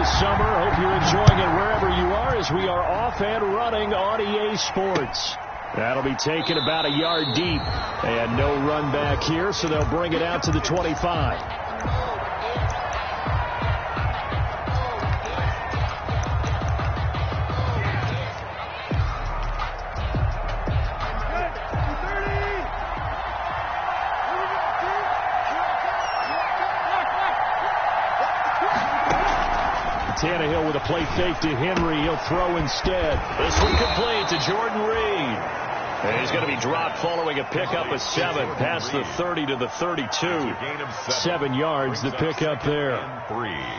this summer. Hope you're enjoying it wherever you are as we are off and running on EA Sports. That'll be taken about a yard deep. And no run back here, so they'll bring it out to the 25. Tannehill with a play fake to Henry. He'll throw instead. This one complete to Jordan Reed. And he's going to be dropped following a pickup of 7 past the 30 to the 32. 7 yards, the pickup there.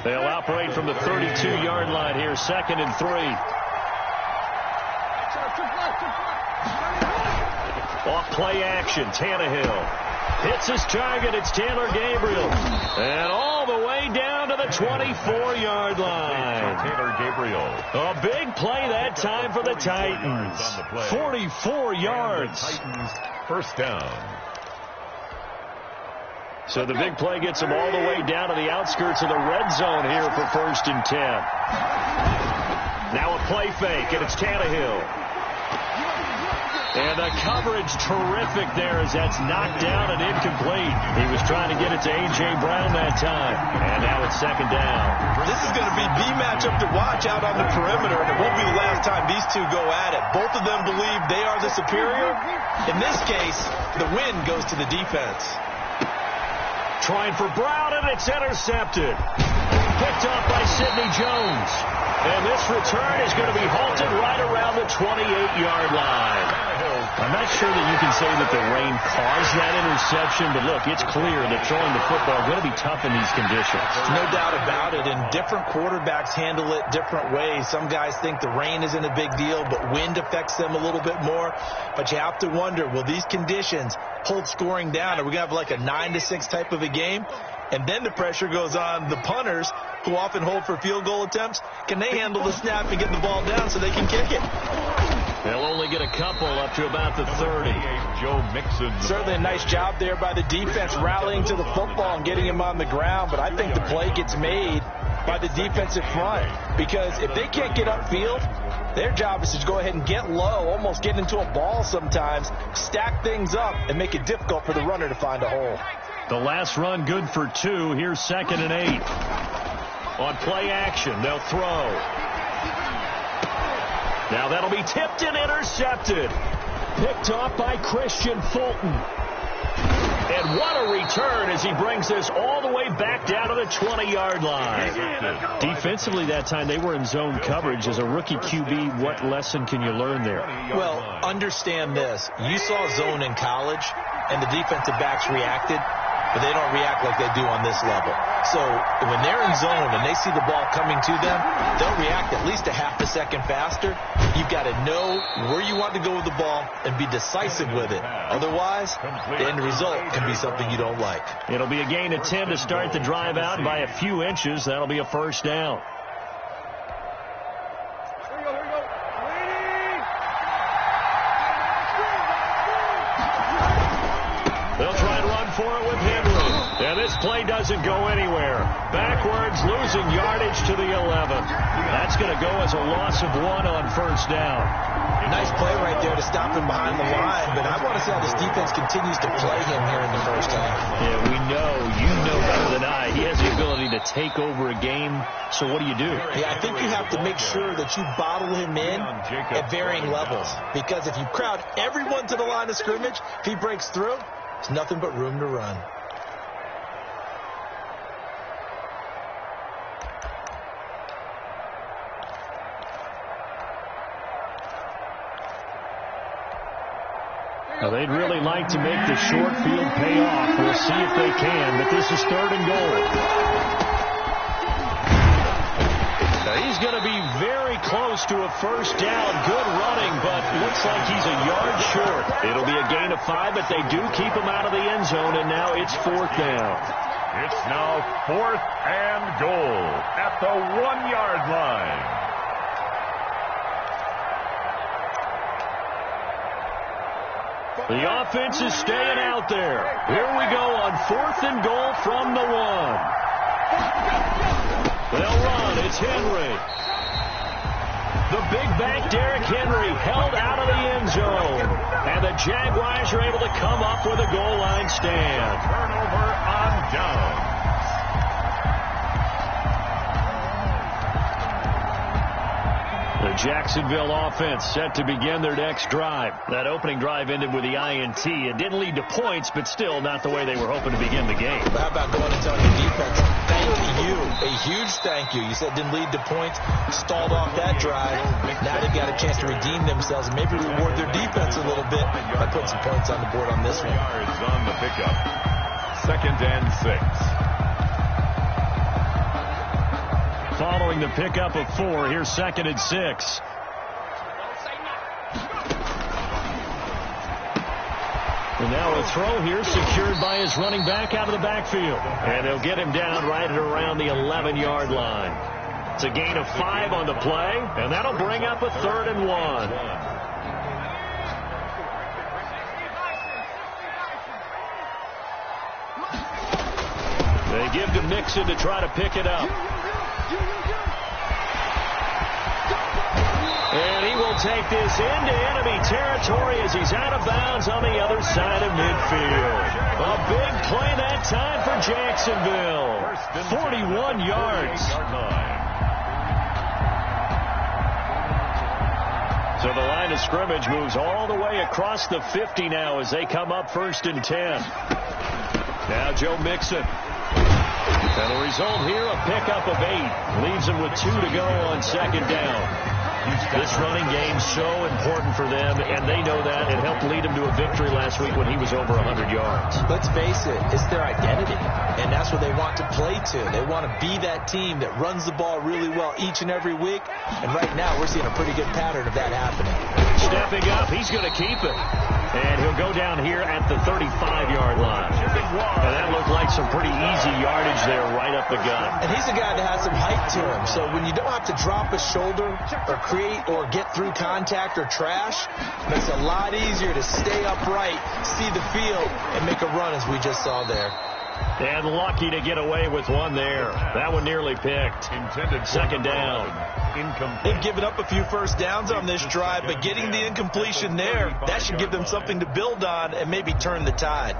They'll operate from the 32-yard line here, 2nd and 3. Off play action, Tannehill. Hits his target. It's Taylor Gabriel. And all the way down to the 24-yard line. Taylor Gabriel. A big play that time for the Titans. 44 yards. Titans first down. So the big play gets them all the way down to the outskirts of the red zone here for 1st and 10. Now a play fake, and it's Tannehill. And the coverage terrific there as that's knocked down and incomplete. He was trying to get it to A.J. Brown that time. And now it's 2nd down. This is going to be the matchup to watch out on the perimeter, and it won't be the last time these two go at it. Both of them believe they are the superior. In this case, the win goes to the defense. Trying for Brown, and it's intercepted. Picked off by Sidney Jones. And this return is going to be halted right around the 28-yard line. I'm not sure that you can say that the rain caused that interception, but look, it's clear that throwing the football is going to be tough in these conditions. No doubt about it, and different quarterbacks handle it different ways. Some guys think the rain isn't a big deal, but wind affects them a little bit more. But you have to wonder, will these conditions hold scoring down? Are we going to have like a 9-6 type of a game? And then the pressure goes on the punters, who often hold for field goal attempts. Can they handle the snap and get the ball down so they can kick it? They'll only get a couple up to about the 30. Joe Mixon. Certainly a nice job there by the defense rallying to the football and getting him on the ground. But I think the play gets made by the defensive front. Because if they can't get upfield, their job is to go ahead and get low, almost get into a ball sometimes, stack things up, and make it difficult for the runner to find a hole. The last run good for 2. Here's 2nd and 8. On play action, they'll throw. Now that'll be tipped and intercepted. Picked off by Christian Fulton. And what a return as he brings this all the way back down to the 20-yard line. Defensively that time, they were in zone coverage. As a rookie QB, what lesson can you learn there? Well, understand this. You saw zone in college, and the defensive backs reacted, but they don't react like they do on this level. So when they're in zone and they see the ball coming to them, they'll react at least a half a second faster. You've got to know where you want to go with the ball and be decisive with it. Otherwise, the end result can be something you don't like. It'll be a gain of 10 to start the drive out by a few inches. That'll be a 1st down. They'll try and run for it with Henry. And this play doesn't go anywhere. Backwards, losing yardage to the 11. That's going to go as a loss of 1 on 1st down. Nice play right there to stop him behind the line, but I want to see how this defense continues to play him here in the 1st half. Yeah, we know, you know better than I, he has the ability to take over a game, so what do you do? Yeah, I think you have to make sure that you bottle him in at varying levels, because if you crowd everyone to the line of scrimmage, if he breaks through, there's nothing but room to run. Now, they'd really like to make the short field pay off. We'll see if they can, but this is 3rd and goal. Now, he's going to be very close to a 1st down. Good running, but looks like he's a yard short. It'll be a gain of 5, but they do keep him out of the end zone, and now it's 4th down. It's now 4th and goal at the 1-yard line. The offense is staying out there. Here we go on 4th and goal from the 1. They'll run. It's Henry. The big back Derrick Henry held out of the end zone. And the Jaguars are able to come up with a goal line stand. Turnover on downs. The Jacksonville offense set to begin their next drive. That opening drive ended with the INT. It didn't lead to points, but still not the way they were hoping to begin the game. How about going and telling your defense, thank you, a huge thank you. You said it didn't lead to points, stalled off that drive. Now they've got a chance to redeem themselves and maybe reward their defense a little bit by putting some points on the board on this one. Yards on the pickup. 2nd and 6. Following the pickup of 4, here's 2nd and 6. And now a throw here secured by his running back out of the backfield. And they'll get him down right at around the 11-yard line. It's a gain of 5 on the play, and that'll bring up a 3rd and 1. They give to Mixon to try to pick it up. And he will take this into enemy territory as he's out of bounds on the other side of midfield. A big play that time for Jacksonville. 41 yards. So the line of scrimmage moves all the way across the 50 now as they come up 1st and 10. Now Joe Mixon. And the result here, a pickup of 8. Leaves them with 2 to go on 2nd down. This running game so important for them, and they know that. It helped lead them to a victory last week when he was over 100 yards. Let's face it, it's their identity, and that's what they want to play to. They want to be that team that runs the ball really well each and every week, and right now we're seeing a pretty good pattern of that happening. Stepping up, he's going to keep it. And he'll go down here at the 35-yard line. And that looked like some pretty easy yardage there right up the gut. And he's a guy that has some height to him. So when you don't have to drop a shoulder or create or get through contact or trash, it makes it a lot easier to stay upright, see the field, and make a run as we just saw there. And lucky to get away with one there. That one nearly picked. 2nd down. They've given up a few first downs on this drive, but getting the incompletion there, that should give them something to build on and maybe turn the tide.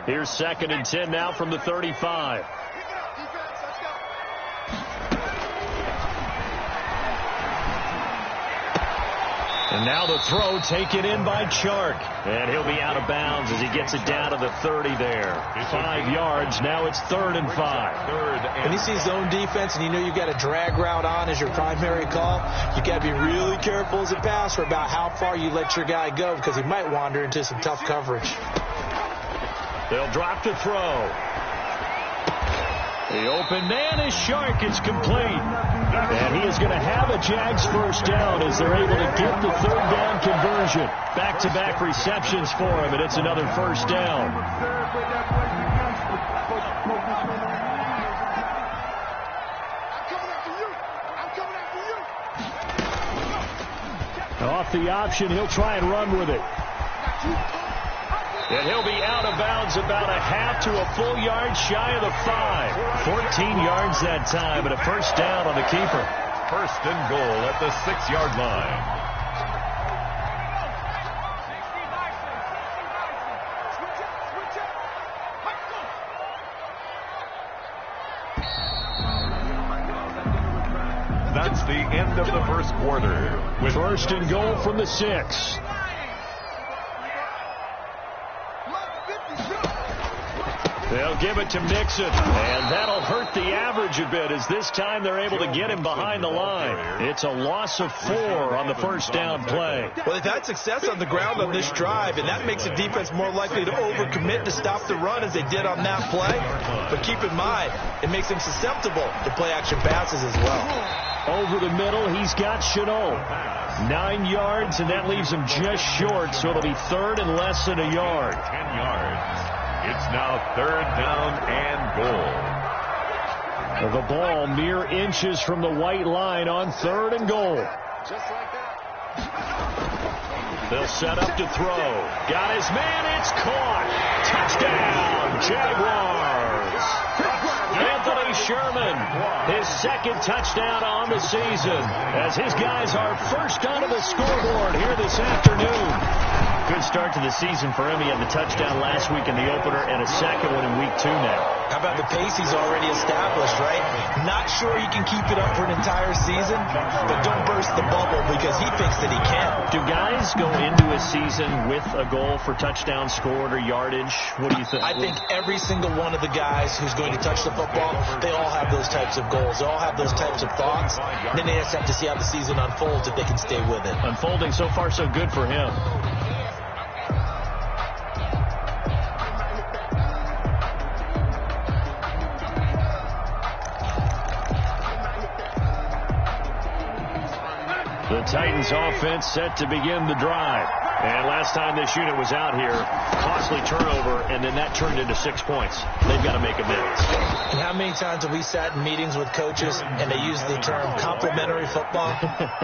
Here's 2nd and 10 now from the 35. And now the throw taken in by Chark. And he'll be out of bounds as he gets it down to the 30 there. 5 yards. Now it's 3rd and 5. When you see zone defense and you know you've got a drag route on as your primary call, you got to be really careful as a passer about how far you let your guy go because he might wander into some tough coverage. They'll drop to throw. The open man is Chark. It's complete. And he is going to have a Jags first down as they're able to get the 3rd down conversion. Back-to-back receptions for him, and it's another first down. Off the option, he'll try and run with it. And he'll be out of bounds about a half to a full yard shy of the 5. 14 yards that time, and a first down on the keeper. 1st and goal at the 6-yard line. That's the end of the first quarter. With 1st and goal from the 6. They'll give it to Mixon, and that'll hurt the average a bit as this time they're able to get him behind the line. It's a loss of 4 on the first down play. Well, they've had success on the ground on this drive, and that makes the defense more likely to overcommit to stop the run as they did on that play. But keep in mind, it makes them susceptible to play-action passes as well. Over the middle, he's got Chenault. 9 yards, and that leaves him just short, so it'll be 3rd and less than a yard. 10 yards. It's now 3rd down and goal. The ball mere inches from the white line on 3rd and goal. Just like that. They'll set up to throw. Got his man. It's caught. Touchdown, Jaguars. Anthony Sherman, his 2nd touchdown on the season as his guys are first onto the scoreboard here this afternoon. Good start to the season for him. He had the touchdown last week in the opener and a 2nd one in week 2 now. How about the pace he's already established, right? Not sure he can keep it up for an entire season, but don't burst the bubble because he thinks that he can. Do guys go into a season with a goal for touchdown scored or yardage? What do you think? I think every single one of the guys who's going to touch the football, they all have those types of goals. They all have those types of thoughts. Then they just have to see how the season unfolds if they can stay with it. Unfolding so far so good for him. The Titans offense set to begin the drive. And last time this unit was out here, costly turnover, and then that turned into 6 points. They've got to make amends. And how many times have we sat in meetings with coaches and they use the term complementary football?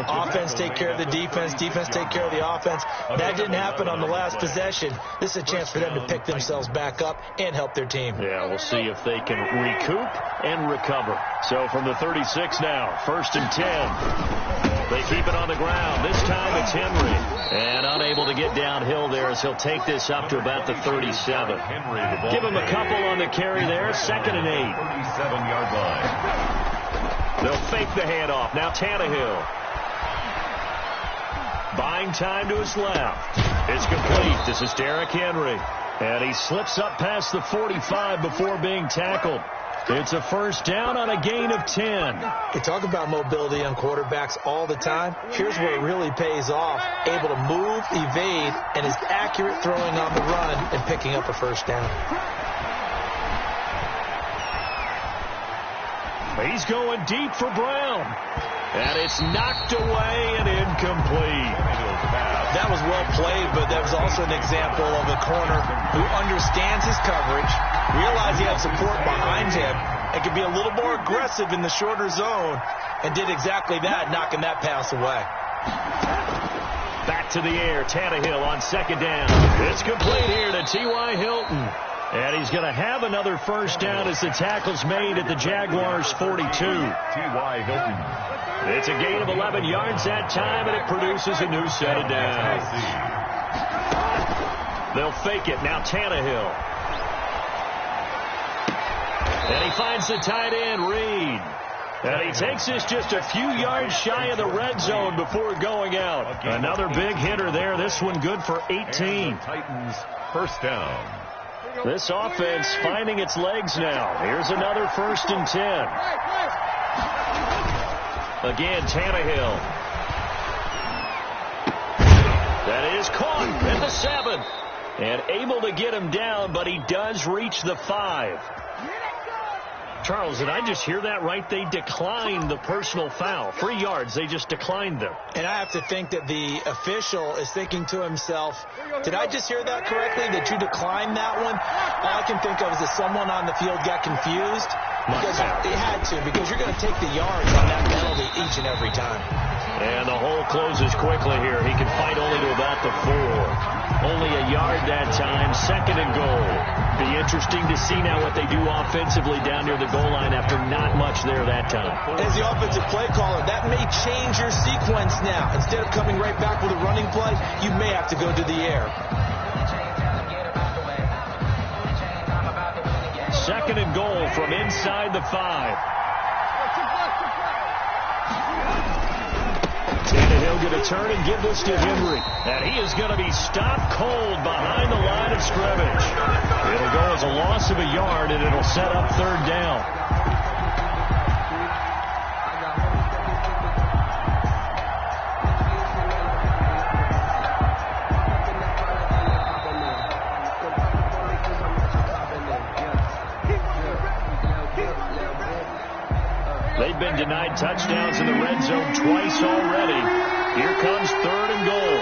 Offense take care of the defense, defense take care of the offense. That didn't happen on the last possession. This is a chance for them to pick themselves back up and help their team. Yeah, we'll see if they can recoup and recover. So from the 36 now, 1st and 10. They keep it on the ground. This time it's Henry. And unable to get downhill there as he'll take this up to about the 37. Give him a couple on the carry there. 2nd and 8. 37-yard line. They'll fake the handoff. Now Tannehill. Buying time to his left. It's complete. This is Derrick Henry. And he slips up past the 45 before being tackled. It's a first down on a gain of 10. We talk about mobility on quarterbacks all the time. Here's where it really pays off. Able to move, evade, and is accurate throwing on the run and picking up a first down. He's going deep for Brown. And it's knocked away and incomplete. That was well played, but that was also an example of a corner who understands his coverage, realized he had support behind him, and could be a little more aggressive in the shorter zone, and did exactly that, knocking that pass away. Back to the air, Tannehill on 2nd down. It's complete here to T.Y. Hilton. And he's going to have another first down as the tackle's made at the Jaguars' 42. T.Y. Hilton. It's a gain of 11 yards that time, and it produces a new set of downs. They'll fake it. Now Tannehill. And he finds the tight end, Reed. And he takes this just a few yards shy of the red zone before going out. Another big hitter there. This one good for 18. Titans first down. This offense finding its legs now. Here's another 1st and 10. Again, Tannehill. That is caught at the 7. And able to get him down, but he does reach the 5. Charles, did I just hear that right? They declined the personal foul. 3 yards, they just declined them. And I have to think that the official is thinking to himself, did I just hear that correctly, that you declined that one? All I can think of is that someone on the field got confused. Because it had to, because you're going to take the yards on that penalty each and every time. And the hole closes quickly here. He can fight only to about the 4. Only a yard that time. 2nd and goal. Be interesting to see now what they do offensively down near the goal line after not much there that time. As the offensive play caller, that may change your sequence now. Instead of coming right back with a running play, you may have to go to the air. 2nd and goal from inside the 5. Tannehill going to turn and give this to Henry. And he is going to be stopped cold behind the line of scrimmage. It'll go as a loss of a yard, and it'll set up 3rd down. They've been denied touchdowns in the red zone twice already. Here comes 3rd and goal.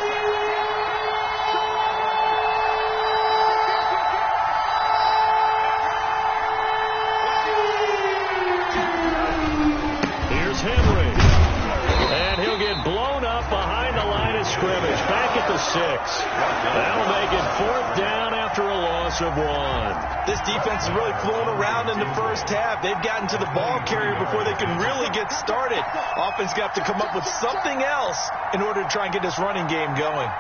Here's Henry. And he'll get blown up behind the line of scrimmage. Back at the 6. That'll make it 4th down after a loss of 1. This defense is really flown around in the first half. They've gotten to the ball carrier before they can really get started. Offense got to come up with something else in order to try and get this running game going.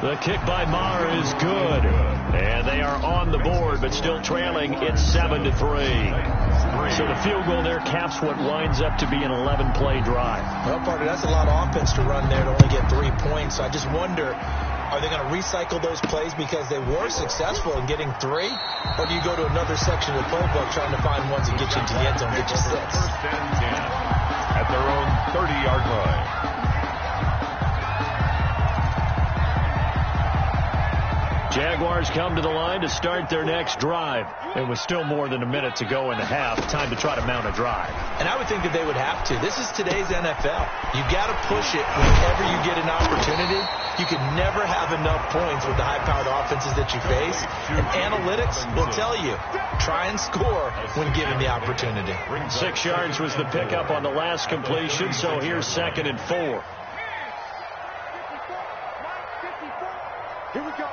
The kick by Maher is good. And they are on the board, but still trailing. It's 7-3. So the field goal there caps what winds up to be an 11-play drive. Well, partner, that's a lot of offense to run there to only get 3 points. So I just wonder, are they going to recycle those plays because they were successful in getting 3? Or do you go to another section of the playbook trying to find ones that get you into the end zone, get you 6? At their own 30-yard line. Jaguars come to the line to start their next drive. It was still more than a minute to go in the half. Time to try to mount a drive. And I would think that they would have to. This is today's NFL. You got to push it whenever you get an opportunity. You can never have enough points with the high-powered offenses that you face. And analytics will tell you, try and score when given the opportunity. 6 yards was the pickup on the last completion, so here's 2nd and 4. Here we go.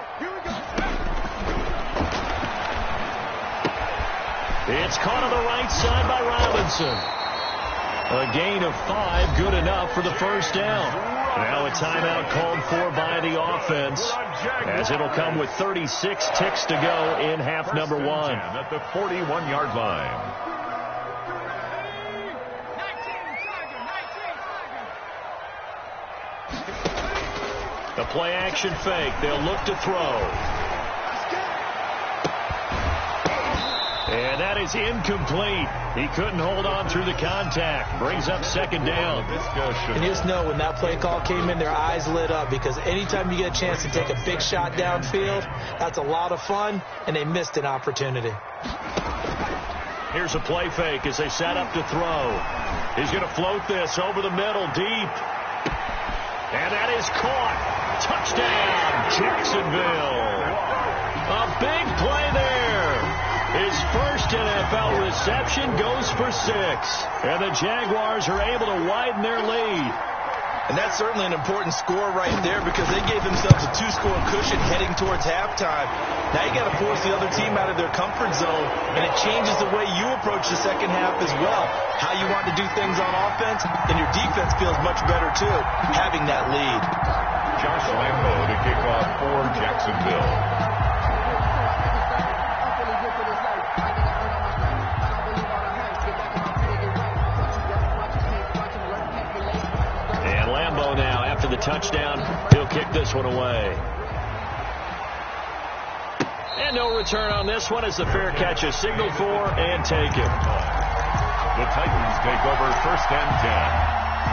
It's caught on the right side by Robinson. A gain of 5, good enough for the 1st down. Now a timeout called for by the offense, as it'll come with 36 ticks to go in half number 1. At the 41-yard line. The play action fake. They'll look to throw. And that is incomplete. He couldn't hold on through the contact. Brings up 2nd down. And you just know when that play call came in, their eyes lit up, because anytime you get a chance to take a big shot downfield, that's a lot of fun, and they missed an opportunity. Here's a play fake as they set up to throw. He's going to float this over the middle deep. And that is caught. Touchdown, Jacksonville. A big play there. His first NFL reception goes for 6. And the Jaguars are able to widen their lead. And that's certainly an important score right there because they gave themselves a 2-score cushion heading towards halftime. Now you got to force the other team out of their comfort zone, and it changes the way you approach the second half as well. How you want to do things on offense, and your defense feels much better too, having that lead. Josh Lambo to kick off for Jacksonville. Now, after the touchdown, he'll kick this one away. And no return on this one as the fair catch is signaled for and taken. The Titans take over 1st and 10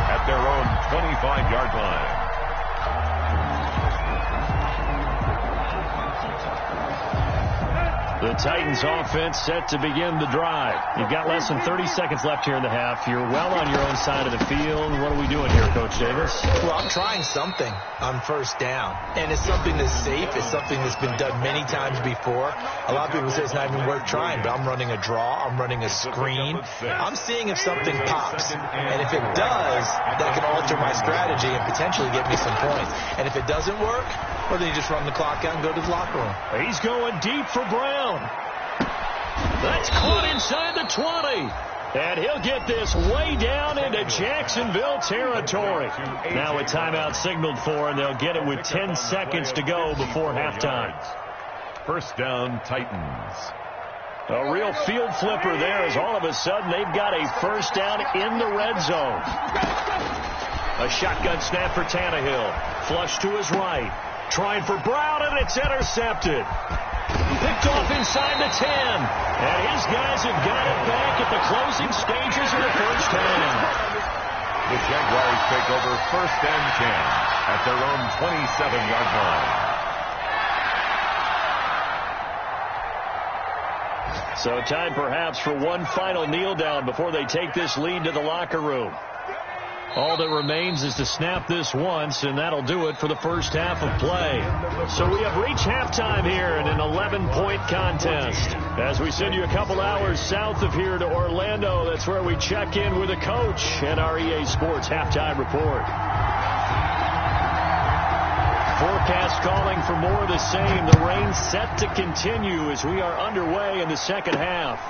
at their own 25-yard line. The Titans offense set to begin the drive. You've got less than 30 seconds left here in the half. You're well on your own side of the field. What are we doing here, Coach Davis? Well, I'm trying something on 1st down. And it's something that's safe. It's something that's been done many times before. A lot of people say it's not even worth trying, but I'm running a draw. I'm running a screen. I'm seeing if something pops. And if it does, that can alter my strategy and potentially get me some points. And if it doesn't work, well, then you just run the clock out and go to the locker room. He's going deep for Brown. That's caught inside the 20. And he'll get this way down into Jacksonville territory. Now a timeout signaled for, and they'll get it with 10 seconds to go before halftime. 1st down, Titans. A real field flipper there as all of a sudden they've got a 1st down in the red zone. A shotgun snap for Tannehill. Flush to his right. Trying for Brown, and it's intercepted. Picked off inside the 10. And his guys have got it back at the closing stages of the 1st half. The Jaguars take over 1st and 10 at their own 27-yard line. So time perhaps for one final kneel down before they take this lead to the locker room. All that remains is to snap this once, and that'll do it for the 1st half of play. So we have reached halftime here in an 11-point contest. As we send you a couple hours south of here to Orlando, that's where we check in with a coach and our EA Sports Halftime Report. Forecast calling for more of the same. The rain set to continue as we are underway in the second half.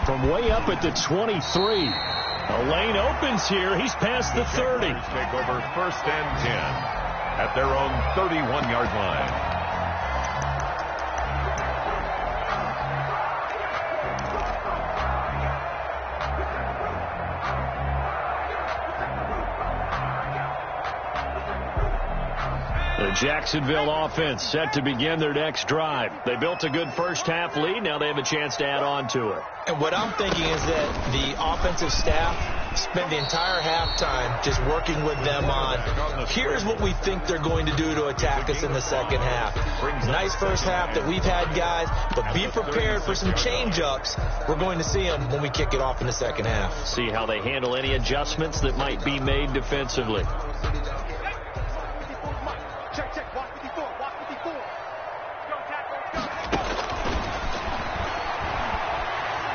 From way up at the 23. A lane opens here. He's past the 30. Take over 1st and 10 at their own 31-yard line. The Jacksonville offense set to begin their next drive. They built a good 1st half lead. Now they have a chance to add on to it. And what I'm thinking is that the offensive staff spent the entire halftime just working with them on, here's what we think they're going to do to attack us in the second half. Nice 1st half that we've had, guys, but be prepared for some change-ups. We're going to see them when we kick it off in the second half. See how they handle any adjustments that might be made defensively.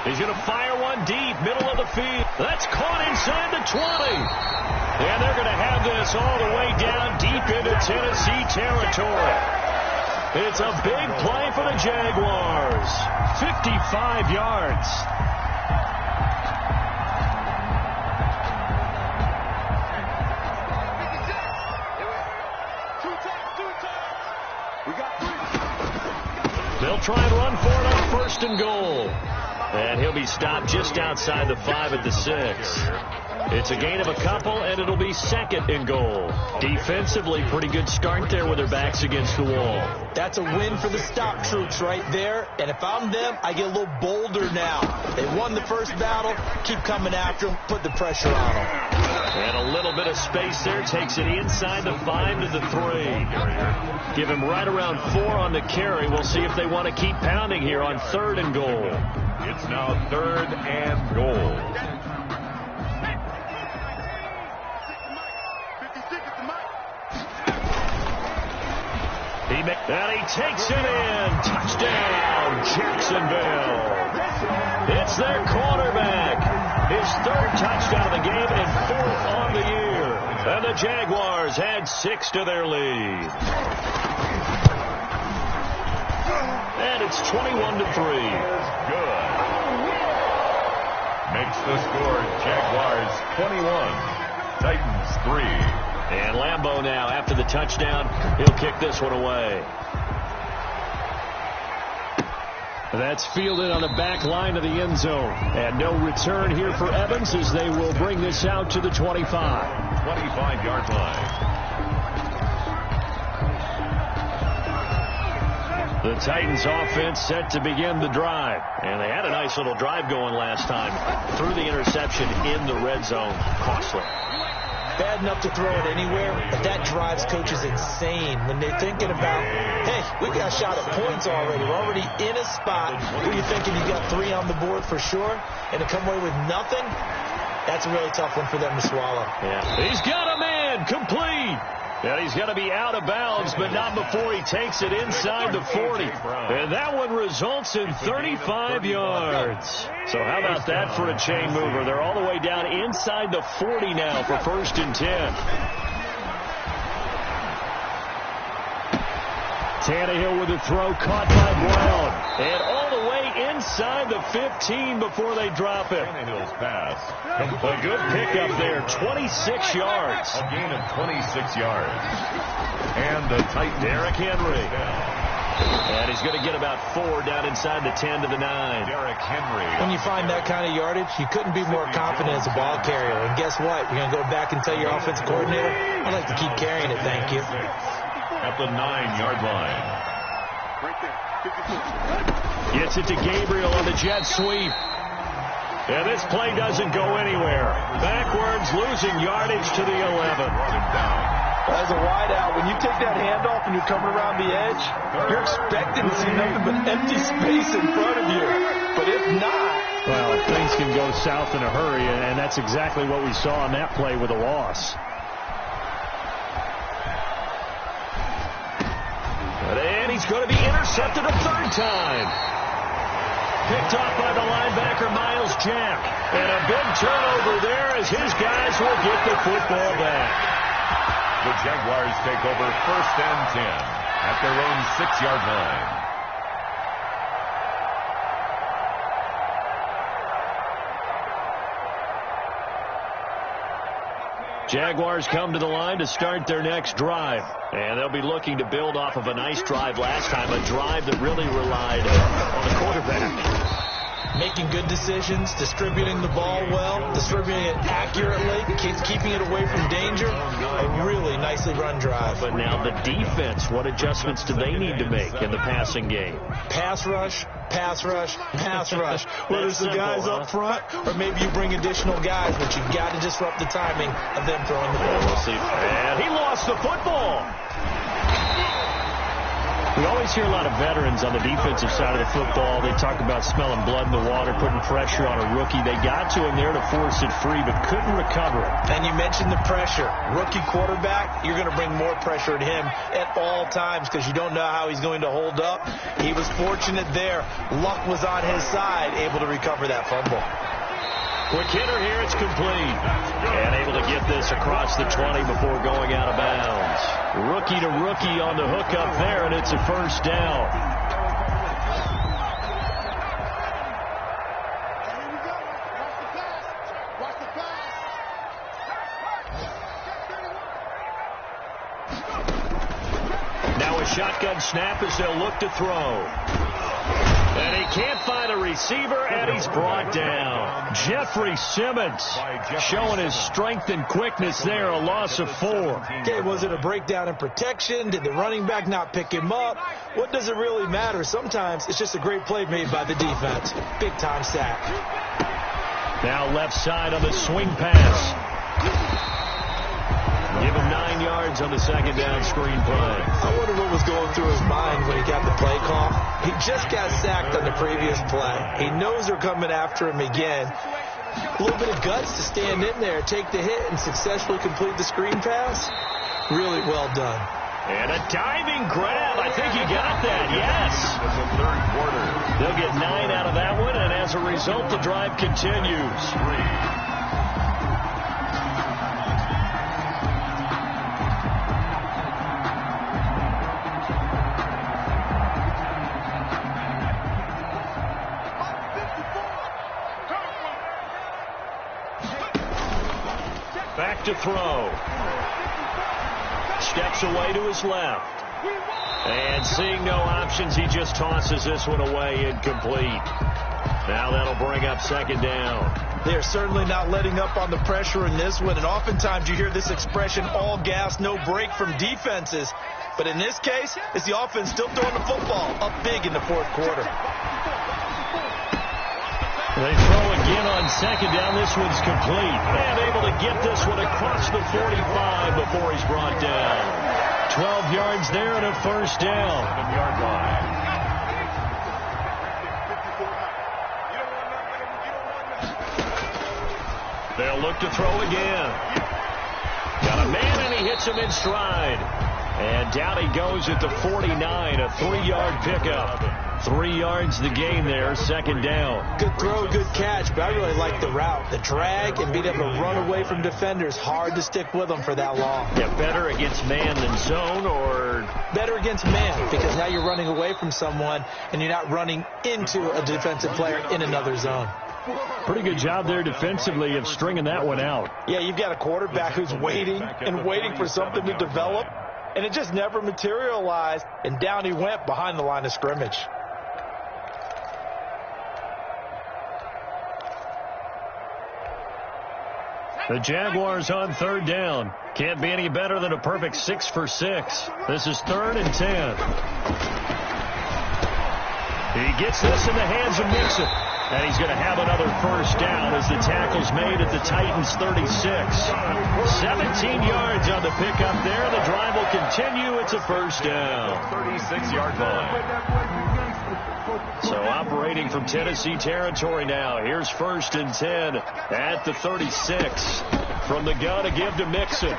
He's going to fire one deep, middle of the field. That's caught inside the 20. And they're going to have this all the way down deep into Tennessee territory. It's a big play for the Jaguars. 55 yards. They'll try and run for it on 1st and goal. And he'll be stopped just outside the 5 at the 6. It's a gain of a couple, and it'll be 2nd and goal. Defensively, pretty good start there with their backs against the wall. That's a win for the stop troops right there. And if I'm them, I get a little bolder now. They won the 1st battle. Keep coming after them. Put the pressure on them. And a little bit of space there. Takes it inside the 5 to the 3. Give him right around 4 on the carry. We'll see if they want to keep pounding here on 3rd and goal. It's now 3rd and goal. And he takes it in. Touchdown, Jacksonville. It's their quarterback. His 3rd touchdown of the game and 4th on the year. And the Jaguars add 6 to their lead. And it's 21-3. Good. Makes the score Jaguars 21, Titans 3. And Lambeau now, after the touchdown, he'll kick this one away. That's fielded on the back line of the end zone. And no return here for Evans as they will bring this out to the 25. 25-yard line. The Titans offense set to begin the drive. And they had a nice little drive going last time. Through the interception in the red zone. Costly. Bad enough to throw it anywhere, but that drives coaches insane when they're thinking about, hey, we got a shot at points already. We're already in a spot where you're thinking you got 3 on the board for sure, and to come away with nothing, that's a really tough one for them to swallow. Yeah. He's got a man complete. And he's going to be out of bounds, but not before he takes it inside the 40. And that one results in 35 yards. So how about that for a chain mover? They're all the way down inside the 40 now for 1st and 10. Tannehill with a throw caught by Brown. And all the way inside the 15 before they drop it. Tannehill's pass. A good pickup there, 26 yards. A gain of 26 yards. And the Titans. Derrick Henry. And he's going to get about 4 down inside the 10 to the 9. Derrick Henry. When you find that kind of yardage, you couldn't be more confident as a ball carrier. And guess what? You're going to go back and tell your offensive coordinator, I'd like to keep carrying it, thank you. At the 9-yard line. Gets it to Gabriel on the jet sweep. And this play doesn't go anywhere. Backwards, losing yardage to the 11. As a wideout, when you take that handoff and you're coming around the edge, you're expecting to see nothing but empty space in front of you. But if not... Well, things can go south in a hurry, and that's exactly what we saw on that play with a loss. And he's going to be intercepted a 3rd time. Picked off by the linebacker, Miles Jack. And a big turnover there as his guys will get the football back. The Jaguars take over 1st and 10 at their own 6-yard line. Jaguars come to the line to start their next drive. And they'll be looking to build off of a nice drive last time, a drive that really relied on the quarterback. Making good decisions, distributing the ball well, distributing it accurately, keeping it away from danger. A really nicely run drive. But now the defense, what adjustments do they need to make in the passing game? Pass rush, pass rush, pass rush. Whether it's the guys up front or maybe you bring additional guys, but you've got to disrupt the timing of them throwing the ball. We'll see. And he lost the football. We always hear a lot of veterans on the defensive side of the football. They talk about smelling blood in the water, putting pressure on a rookie. They got to him there to force it free, but couldn't recover it. And you mentioned the pressure. Rookie quarterback, you're going to bring more pressure at him at all times because you don't know how he's going to hold up. He was fortunate there. Luck was on his side, able to recover that fumble. Quick hitter here, it's complete. And able to get this across the 20 before going out of bounds. Rookie to rookie on the hook up there, and it's a 1st down. Now a shotgun snap as they'll look to throw. And he can't find a receiver, and he's brought down. Jeffrey Simmons showing his strength and quickness there, a loss of 4. Okay, was it a breakdown in protection? Did the running back not pick him up? What does it really matter? Sometimes it's just a great play made by the defense. Big-time sack. Now left side on the swing pass. Give him 9 yards on the 2nd down screen play. I wonder what was going through his mind when he got the play call. He just got sacked on the previous play. He knows they're coming after him again. A little bit of guts to stand in there, take the hit, and successfully complete the screen pass. Really well done. And a diving grab. I think he got that. Yes. It's the 3rd quarter. They'll get 9 out of that one, and as a result, the drive continues. Back to throw. Steps away to his left. And seeing no options, he just tosses this one away, incomplete. Now that'll bring up second down. They're certainly not letting up on the pressure in this one, and oftentimes you hear this expression, all gas, no break from defenses. But in this case, it's the offense still throwing the football up big in the fourth quarter. They throw again on second down. This one's complete. And able to get this one across the 45 before he's brought down. 12 yards there and a first down. 7-yard line. They'll look to throw again. Got a man, and he hits him in stride. And down he goes at the 49, a 3-yard pickup. 3 yards the gain there, second down. Good throw, good catch, but I really like the route. The drag and being able to run away from defenders, hard to stick with them for that long. Yeah, better against man than zone, or? Better against man, because now you're running away from someone and you're not running into a defensive player in another zone. Pretty good job there defensively of stringing that one out. Yeah, you've got a quarterback who's waiting and waiting for something to develop, and it just never materialized, and down he went behind the line of scrimmage. The Jaguars on third down. Can't be any better than a perfect 6 for 6. This is 3rd and 10. He gets this in the hands of Mixon. And he's going to have another first down as the tackle's made at the Titans' 36. 17 yards on the pickup there. The drive will continue. It's a first down. 36-yard line. So operating from Tennessee territory now. Here's 1st and 10 at the 36. From the gun to give to Mixon.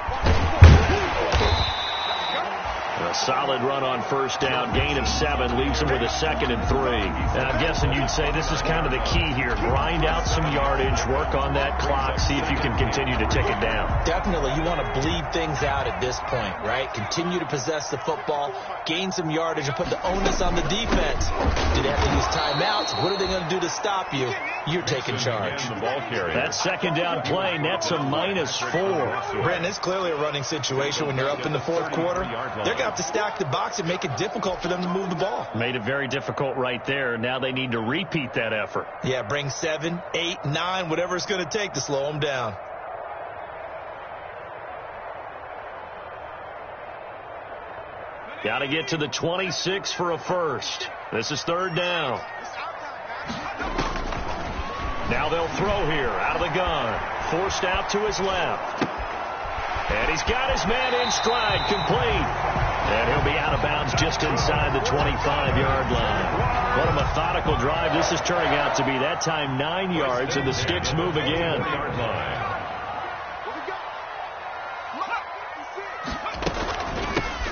A solid run on first down. Gain of 7 leaves him with a 2nd and 3. And I'm guessing you'd say this is kind of the key here. Grind out some yardage, work on that clock, see if you can continue to tick it down. Definitely. You want to bleed things out at this point, right? Continue to possess the football, gain some yardage, and put the onus on the defense. Do they have to use timeouts? What are they going to do to stop you? You're taking charge. That second down play nets a -4. Brandon, it's clearly a running situation when you're up in the fourth quarter. They're going to have to stack the box and make it difficult for them to move the ball. Made it very difficult right there. Now they need to repeat that effort. Yeah, bring 7, 8, 9, whatever it's going to take to slow them down. Got to get to the 26 for a first. This is 3rd down. Now they'll throw here out of the gun. Forced out to his left. And he's got his man in stride, complete. And he'll be out of bounds just inside the 25-yard line. What a methodical drive this is turning out to be. That time 9 yards, and the sticks move again.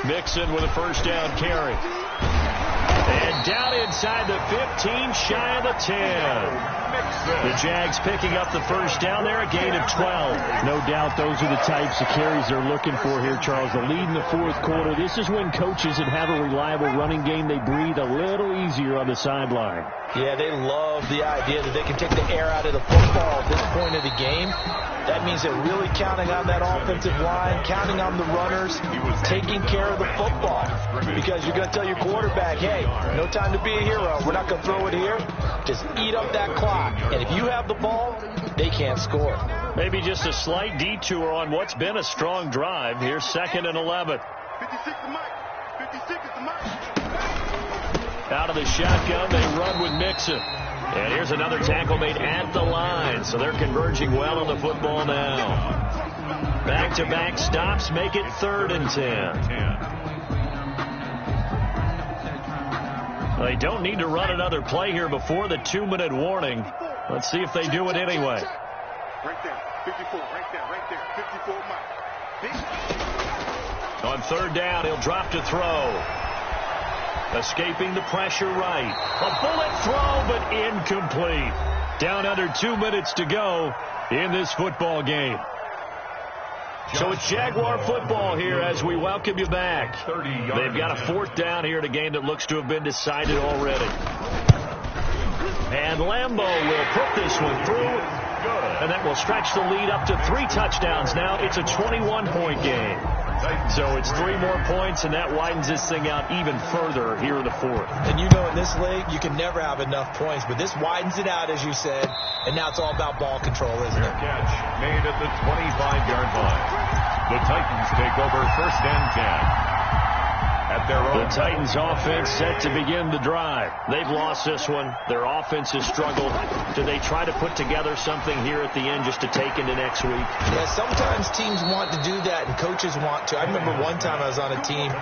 Mixon with a first down carry. And down inside the 15, shy of the 10. The Jags picking up the first down there, a gain of 12. No doubt those are the types of carries they're looking for here, Charles. The lead in the fourth quarter. This is when coaches that have a reliable running game, they breathe a little easier on the sideline. Yeah, they love the idea that they can take the air out of the football at this point of the game. That means they're really counting on that offensive line, counting on the runners, taking care of the football. Because you're going to tell your quarterback, hey, no time to be a hero. We're not going to throw it here. Just eat up that clock. And if you have the ball, they can't score. Maybe just a slight detour on what's been a strong drive. Here's 2nd and 11. 56 is Mike. 56 is the Mike. Out of the shotgun, they run with Mixon. And here's another tackle made at the line. So they're converging well on the football now. Back-to-back stops make it 3rd and 10. They don't need to run another play here before the 2-minute warning. Let's see if they do it anyway. Right there. 54. Right there. 54 Mike. On 3rd down, he'll drop to throw. Escaping the pressure right. A bullet throw, but incomplete. Down under 2 minutes to go in this football game. So it's Jaguar football here as we welcome you back. They've got a 4th down here in a game that looks to have been decided already. And Lambeau will put this one through And that will stretch the lead up to 3 touchdowns now. It's a 21-point game. So it's 3 more points, and that widens this thing out even further here in the 4th. And in this league, you can never have enough points, but this widens it out, as you said, and now it's all about ball control, isn't it? Catch made at the 25-yard line. The Titans take over 1st and 10. At their own. The Titans offense set to begin the drive. They've lost this one. Their offense has struggled. Do they try to put together something here at the end just to take into next week? Yeah, sometimes teams want to do that and coaches want to. I remember one time I was on a team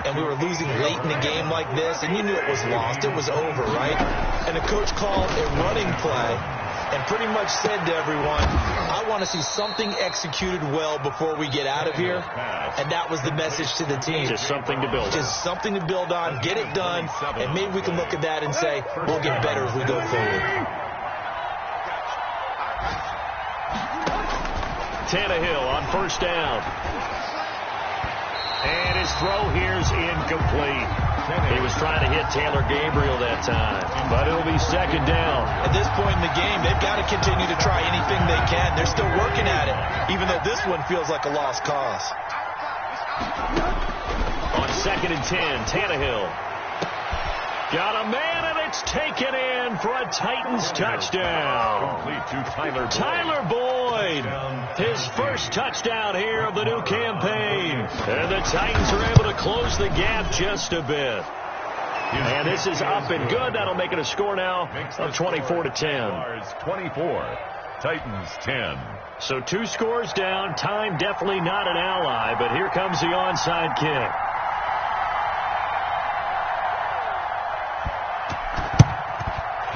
and we were losing late in a game like this, and you knew it was lost. It was over, right? And the coach called a running play and pretty much said to everyone, I want to see something executed well before we get out of here. And that was the message to the team. Just something to build on. Just something to build on, get it done, and maybe we can look at that and say, we'll get better as we go forward. Tannehill on 1st down. And his throw here's incomplete. He was trying to hit Taylor Gabriel that time, but it'll be 2nd down. At this point in the game, they've got to continue to try anything they can. They're still working at it, even though this one feels like a lost cause. On 2nd and 10, Tannehill. Got a man, and it's taken in for a Titans touchdown. Complete to Tyler Boyd. His first touchdown here of the new campaign. And the Titans are able to close the gap just a bit. And this is up and good. That'll make it a score now of 24-10. 24. Titans 10. So 2 scores down. Time definitely not an ally, but here comes the onside kick.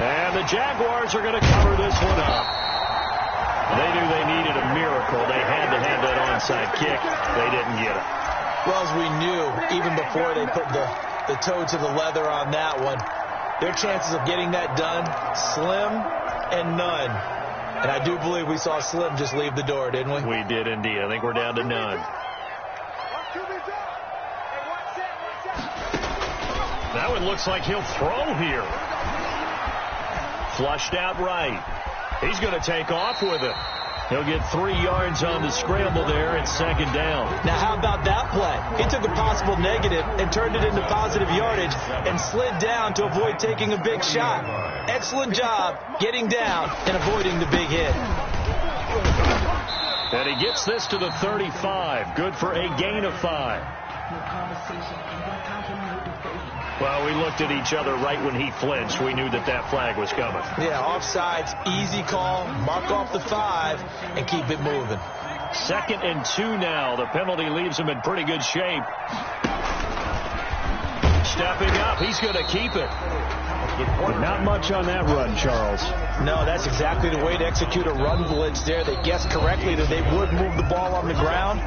And the Jaguars are going to cover this one up. They knew they needed a miracle. They had to have that onside kick. They didn't get it. Well, as we knew, even before they put the toe to the leather on that one, their chances of getting that done, slim and none. And I do believe we saw Slim just leave the door, didn't we? We did indeed. I think we're down to none. That one looks like he'll throw here. Flushed out right. He's going to take off with it. He'll get 3 yards on the scramble there at 2nd down. Now, how about that play? He took a possible negative and turned it into positive yardage and slid down to avoid taking a big shot. Excellent job getting down and avoiding the big hit. And he gets this to the 35. Good for a gain of 5. Well, we looked at each other right when he flinched. We knew that flag was coming. Yeah, offsides, easy call. Mark off the 5 and keep it moving. 2nd and 2 now. The penalty leaves him in pretty good shape. Stepping up. He's going to keep it. Not much on that run, Charles. No, that's exactly the way to execute a run blitz there. They guessed correctly that they would move the ball on the ground,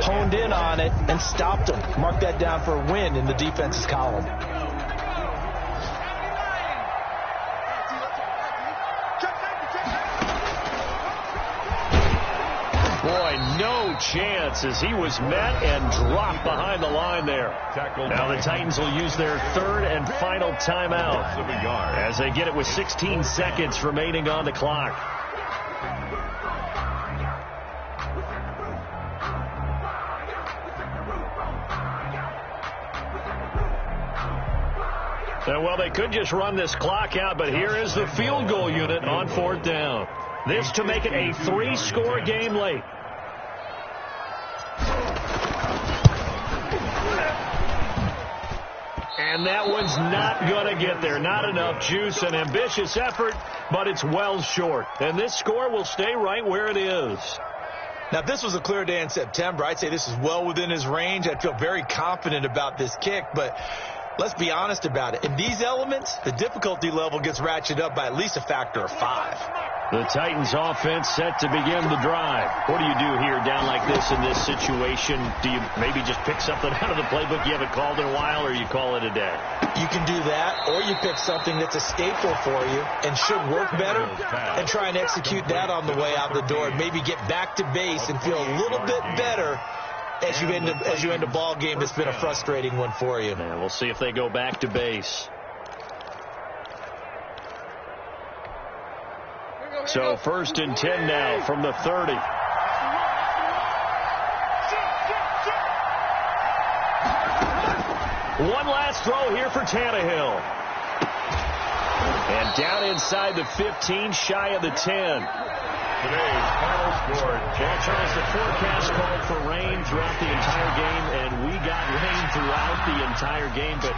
honed in on it, and stopped them. Mark that down for a win in the defense's column. Boy, no chance as he was met and dropped behind the line there. Now the Titans will use their 3rd and final timeout as they get it with 16 seconds remaining on the clock. Well, they could just run this clock out, but here is the field goal unit on 4th down. This to make it a 3-score game late. And that one's not going to get there. Not enough juice. An ambitious effort, but it's well short. And this score will stay right where it is. Now, if this was a clear day in September, I'd say this is well within his range. I'd feel very confident about this kick, but let's be honest about it. In these elements, the difficulty level gets ratcheted up by at least a factor of 5. The Titans offense set to begin the drive. What do you do here down like this in this situation? Do you maybe just pick something out of the playbook you haven't called in a while, or you call it a day? You can do that, or you pick something that's a staple for you and should work better and try and execute that on the way out the door and maybe get back to base and feel a little bit better as you end a ball game that's been a frustrating one for you. And we'll see if they go back to base. So 1st and 10 now from the 30. One last throw here for Tannehill. And down inside the 15, shy of the 10. Today's final score, Charles, the forecast called for rain throughout the entire game, and we got rain throughout the entire game. But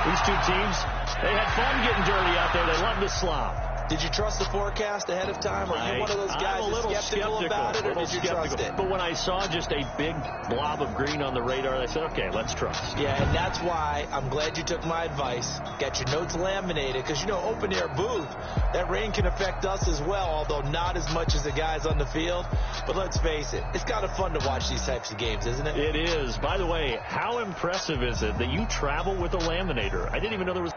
these two teams, they had fun getting dirty out there. They loved the slop. Did you trust the forecast ahead of time? Or are you one of those guys that's skeptical about it, or did you trust it? But when I saw just a big blob of green on the radar, I said, okay, let's trust. Yeah, and that's why I'm glad you took my advice. Got your notes laminated, because, you know, open-air booth, that rain can affect us as well, although not as much as the guys on the field. But let's face it, it's kind of fun to watch these types of games, isn't it? It is. By the way, how impressive is it that you travel with a laminator? I didn't even know there was